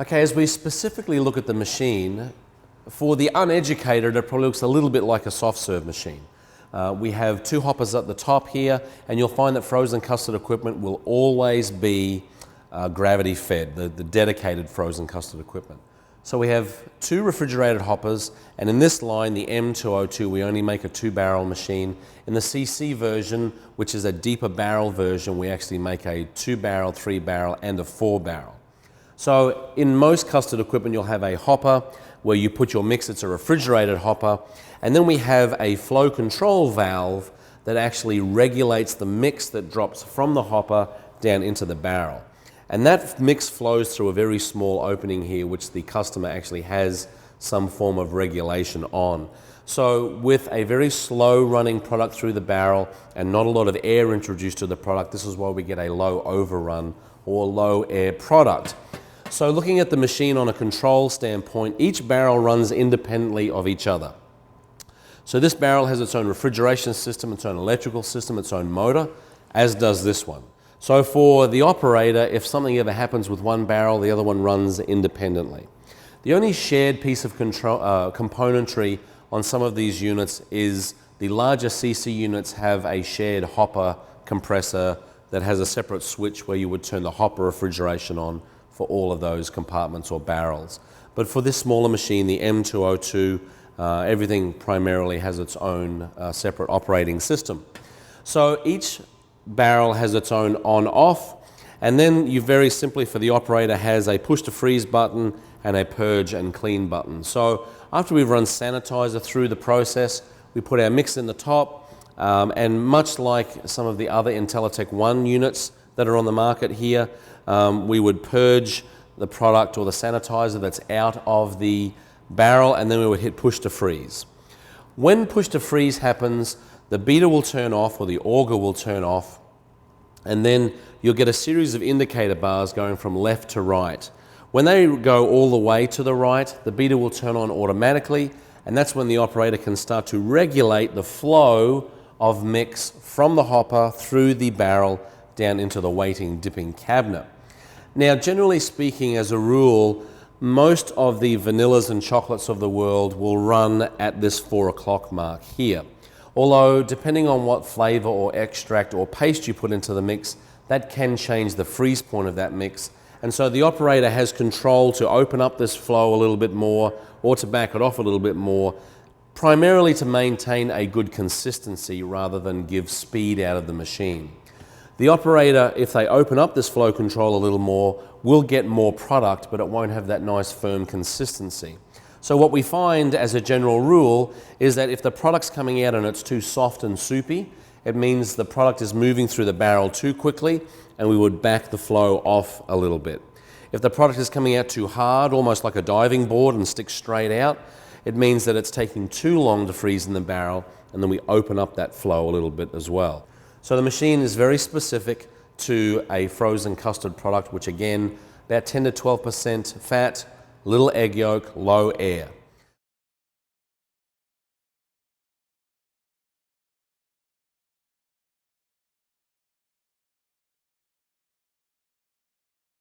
Okay, as we specifically look at the machine, for the uneducated, it probably looks a little bit like a soft serve machine. We have two hoppers at the top here, and you'll find that frozen custard equipment will always be gravity fed, the dedicated frozen custard equipment. So we have two refrigerated hoppers, and in this line, the M202, we only make a 2-barrel machine. In the CC version, which is a deeper barrel version, we actually make a 2-barrel, 3-barrel, and a 4-barrel. So in most custard equipment, you'll have a hopper where you put your mix. It's a refrigerated hopper. And then we have a flow control valve that actually regulates the mix that drops from the hopper down into the barrel. And that mix flows through a very small opening here, which the customer actually has some form of regulation on. So with a very slow running product through the barrel and not a lot of air introduced to the product, this is why we get a low overrun or low air product. So looking at the machine on a control standpoint, each barrel runs independently of each other. So this barrel has its own refrigeration system, its own electrical system, its own motor, as does this one. So for the operator, if something ever happens with one barrel, the other one runs independently. The only shared piece of componentry on some of these units is the larger CC units have a shared hopper compressor that has a separate switch where you would turn the hopper refrigeration on for all of those compartments or barrels. But for this smaller machine, the M202, everything primarily has its own separate operating system. So each barrel has its own on-off, and then you very simply, for the operator, has a push-to-freeze button and a purge and clean button. So after we've run sanitizer through the process, we put our mix in the top, and much like some of the other Intellitech One units that are on the market here, we would purge the product or the sanitizer that's out of the barrel, and then we would hit push to freeze. When push to freeze happens, the beater will turn off or the auger will turn off, and then you'll get a series of indicator bars going from left to right. When they go all the way to the right, the beater will turn on automatically, and that's when the operator can start to regulate the flow of mix from the hopper through the barrel down into the waiting dipping cabinet. Now, generally speaking, as a rule, most of the vanillas and chocolates of the world will run at this 4 o'clock mark here. Although, depending on what flavor or extract or paste you put into the mix, that can change the freeze point of that mix. And so the operator has control to open up this flow a little bit more or to back it off a little bit more, primarily to maintain a good consistency rather than give speed out of the machine. The operator, if they open up this flow control a little more, will get more product, but it won't have that nice firm consistency. So what we find as a general rule is that if the product's coming out and it's too soft and soupy, it means the product is moving through the barrel too quickly, and we would back the flow off a little bit. If the product is coming out too hard, almost like a diving board and sticks straight out, it means that it's taking too long to freeze in the barrel, and then we open up that flow a little bit as well. So the machine is very specific to a frozen custard product, which again, about 10 to 12% fat, little egg yolk, low air.